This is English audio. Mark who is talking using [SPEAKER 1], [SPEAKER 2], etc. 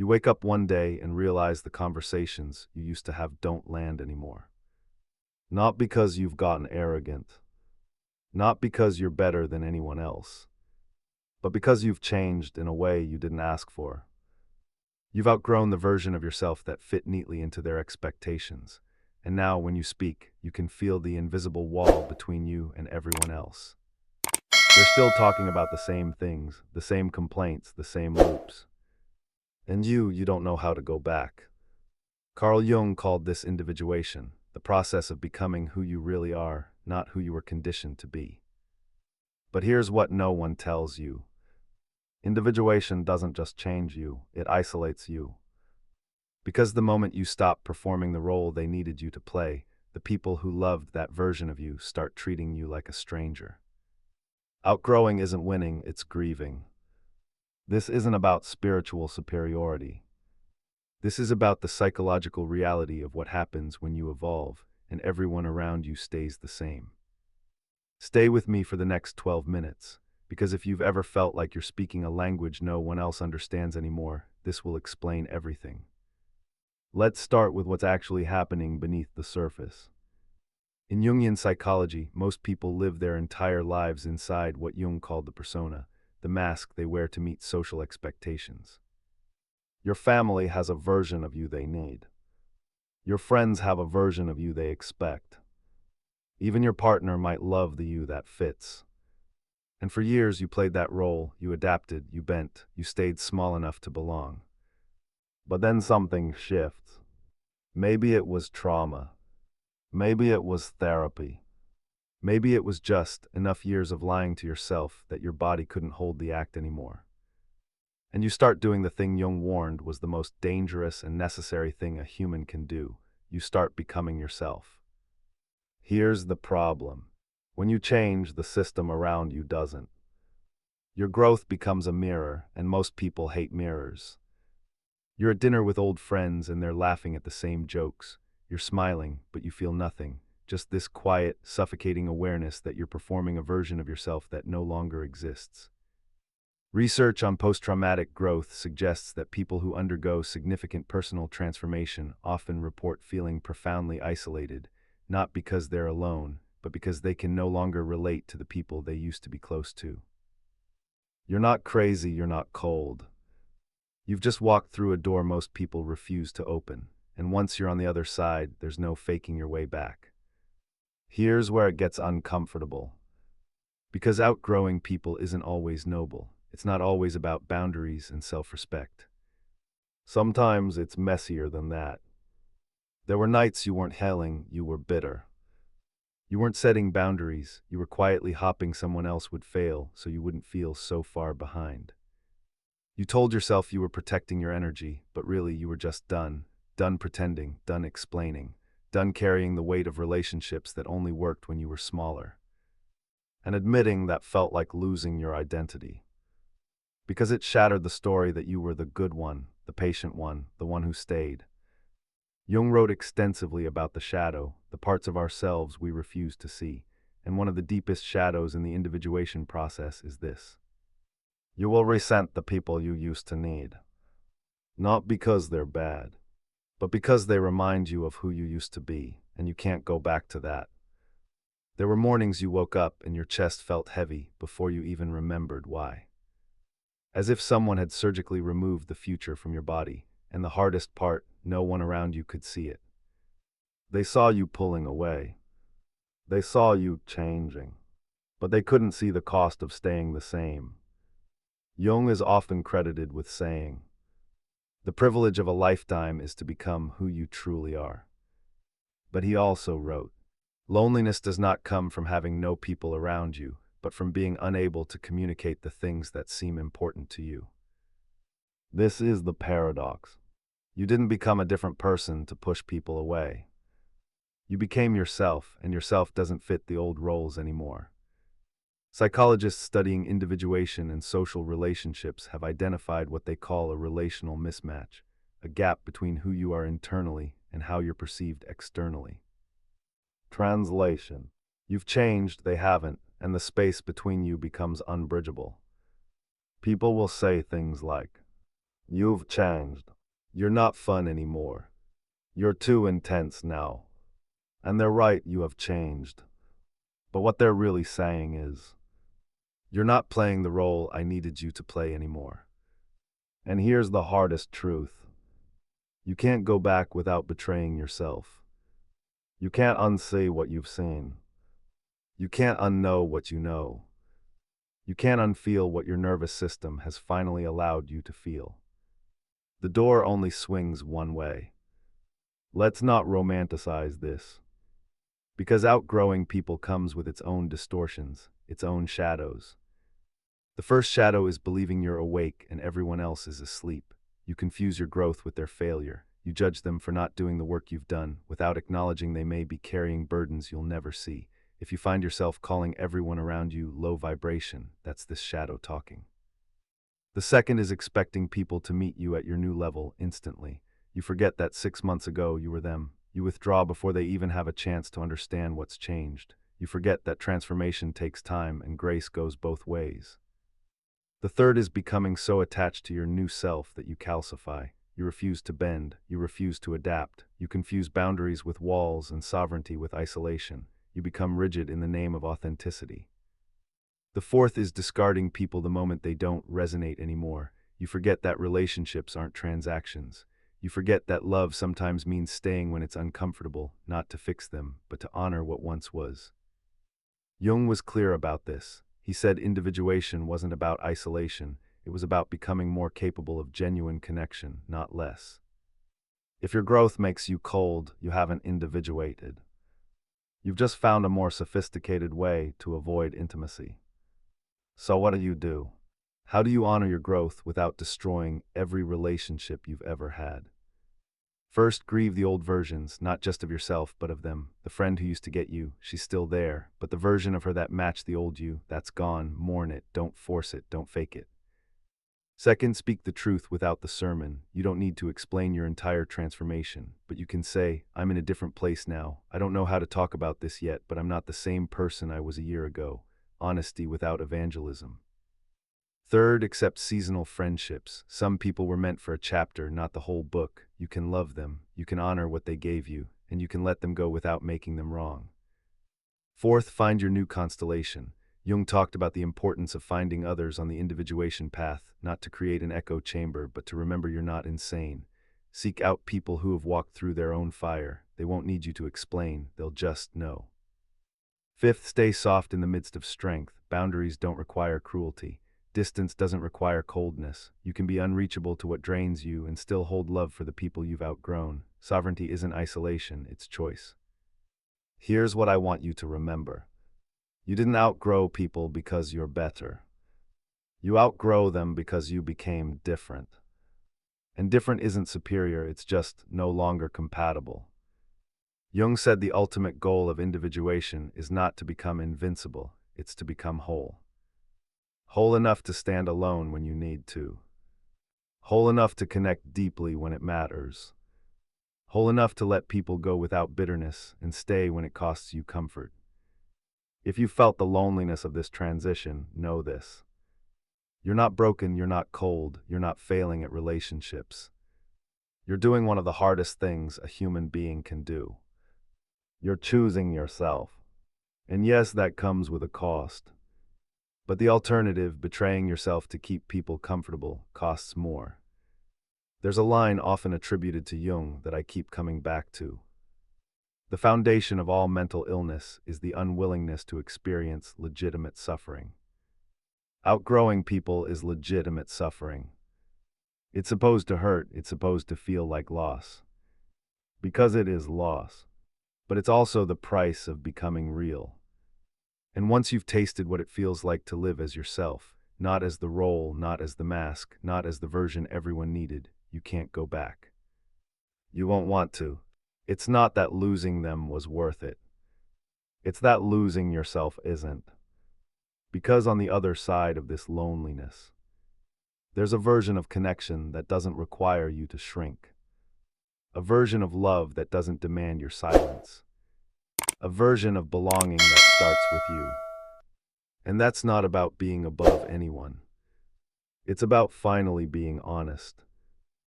[SPEAKER 1] You wake up one day and realize the conversations you used to have don't land anymore. Not because you've gotten arrogant, not because you're better than anyone else, but because you've changed in a way you didn't ask for. You've outgrown the version of yourself that fit neatly into their expectations, and now when you speak, you can feel the invisible wall between you and everyone else. They're still talking about the same things, the same complaints, the same loops. And you don't know how to go back. Carl Jung called this individuation, the process of becoming who you really are, not who you were conditioned to be. But here's what no one tells you. Individuation doesn't just change you, it isolates you. Because the moment you stop performing the role they needed you to play, the people who loved that version of you start treating you like a stranger. Outgrowing isn't winning, it's grieving. This isn't about spiritual superiority. This is about the psychological reality of what happens when you evolve and everyone around you stays the same. Stay with me for the next 12 minutes, because if you've ever felt like you're speaking a language no one else understands anymore, this will explain everything. Let's start with what's actually happening beneath the surface. In Jungian psychology, most people live their entire lives inside what Jung called the persona, the mask they wear to meet social expectations. Your family has a version of you they need. Your friends have a version of you they expect. Even your partner might love the you that fits. And for years you played that role, you adapted, you bent, you stayed small enough to belong. But then something shifts. Maybe it was trauma. Maybe it was therapy. Maybe it was just enough years of lying to yourself that your body couldn't hold the act anymore. And you start doing the thing Jung warned was the most dangerous and necessary thing a human can do. You start becoming yourself. Here's the problem. When you change, the system around you doesn't. Your growth becomes a mirror, and most people hate mirrors. You're at dinner with old friends and they're laughing at the same jokes. You're smiling, but you feel nothing. Just this quiet, suffocating awareness that you're performing a version of yourself that no longer exists. Research on post-traumatic growth suggests that people who undergo significant personal transformation often report feeling profoundly isolated, not because they're alone, but because they can no longer relate to the people they used to be close to. You're not crazy, you're not cold. You've just walked through a door most people refuse to open, and once you're on the other side, there's no faking your way back. Here's where it gets uncomfortable. Because outgrowing people isn't always noble. It's not always about boundaries and self-respect. Sometimes it's messier than that. There were nights you weren't healing, you were bitter. You weren't setting boundaries, you were quietly hoping someone else would fail so you wouldn't feel so far behind. You told yourself you were protecting your energy, but really you were just done pretending, done explaining, done carrying the weight of relationships that only worked when you were smaller. And admitting that felt like losing your identity. Because it shattered the story that you were the good one, the patient one, the one who stayed. Jung wrote extensively about the shadow, the parts of ourselves we refuse to see, and one of the deepest shadows in the individuation process is this. You will resent the people you used to need. Not because they're bad, but because they remind you of who you used to be, and you can't go back to that. There were mornings you woke up and your chest felt heavy before you even remembered why. As if someone had surgically removed the future from your body, and the hardest part, no one around you could see it. They saw you pulling away. They saw you changing. But they couldn't see the cost of staying the same. Jung is often credited with saying, "The privilege of a lifetime is to become who you truly are." But he also wrote, "Loneliness does not come from having no people around you, but from being unable to communicate the things that seem important to you." This is the paradox. You didn't become a different person to push people away. You became yourself, and yourself doesn't fit the old roles anymore. Psychologists studying individuation and social relationships have identified what they call a relational mismatch, a gap between who you are internally and how you're perceived externally. Translation: you've changed, they haven't, and the space between you becomes unbridgeable. People will say things like, You've changed. You're not fun anymore. You're too intense now. And they're right, you have changed. But what they're really saying is, you're not playing the role I needed you to play anymore. And here's the hardest truth. You can't go back without betraying yourself. You can't unsay what you've seen. You can't unknow what you know. You can't unfeel what your nervous system has finally allowed you to feel. The door only swings one way. Let's not romanticize this. Because outgrowing people comes with its own distortions, its own shadows. The first shadow is believing you're awake and everyone else is asleep. You confuse your growth with their failure. You judge them for not doing the work you've done, without acknowledging they may be carrying burdens you'll never see. If you find yourself calling everyone around you low vibration, that's this shadow talking. The second is expecting people to meet you at your new level instantly. You forget that 6 months ago you were them. You withdraw before they even have a chance to understand what's changed. You forget that transformation takes time and grace goes both ways. The third is becoming so attached to your new self that you calcify. You refuse to bend. You refuse to adapt. You confuse boundaries with walls and sovereignty with isolation. You become rigid in the name of authenticity. The fourth is discarding people the moment they don't resonate anymore. You forget that relationships aren't transactions. You forget that love sometimes means staying when it's uncomfortable, not to fix them, but to honor what once was. Jung was clear about this. He said individuation wasn't about isolation, it was about becoming more capable of genuine connection, not less. If your growth makes you cold, you haven't individuated. You've just found a more sophisticated way to avoid intimacy. So what do? How do you honor your growth without destroying every relationship you've ever had? First, grieve the old versions, not just of yourself, but of them. The friend who used to get you, she's still there, but the version of her that matched the old you, that's gone. Mourn it, don't force it, don't fake it. Second, speak the truth without the sermon. You don't need to explain your entire transformation, but you can say, I'm in a different place now. I don't know how to talk about this yet, but I'm not the same person I was a year ago. Honesty without evangelism. Third, accept seasonal friendships. Some people were meant for a chapter, not the whole book. You can love them, you can honor what they gave you, and you can let them go without making them wrong. Fourth, find your new constellation. Jung talked about the importance of finding others on the individuation path, not to create an echo chamber, but to remember you're not insane. Seek out people who have walked through their own fire. They won't need you to explain, they'll just know. Fifth, stay soft in the midst of strength. Boundaries don't require cruelty. Distance doesn't require coldness. You can be unreachable to what drains you and still hold love for the people you've outgrown. Sovereignty isn't isolation, it's choice. Here's what I want you to remember. You didn't outgrow people because you're better. You outgrow them because you became different. And different isn't superior, it's just no longer compatible. Jung said the ultimate goal of individuation is not to become invincible, it's to become whole. Whole enough to stand alone when you need to. Whole enough to connect deeply when it matters. Whole enough to let people go without bitterness and stay when it costs you comfort. If you felt the loneliness of this transition, know this. You're not broken, you're not cold, you're not failing at relationships. You're doing one of the hardest things a human being can do. You're choosing yourself. And yes, that comes with a cost. But the alternative, betraying yourself to keep people comfortable, costs more. There's a line often attributed to Jung that I keep coming back to. The foundation of all mental illness is the unwillingness to experience legitimate suffering. Outgrowing people is legitimate suffering. It's supposed to hurt, it's supposed to feel like loss. Because it is loss. But it's also the price of becoming real. And once you've tasted what it feels like to live as yourself, not as the role, not as the mask, not as the version everyone needed, you can't go back. You won't want to. It's not that losing them was worth it. It's that losing yourself isn't. Because on the other side of this loneliness, there's a version of connection that doesn't require you to shrink. A version of love that doesn't demand your silence. A version of belonging that starts with you. And that's not about being above anyone. It's about finally being honest.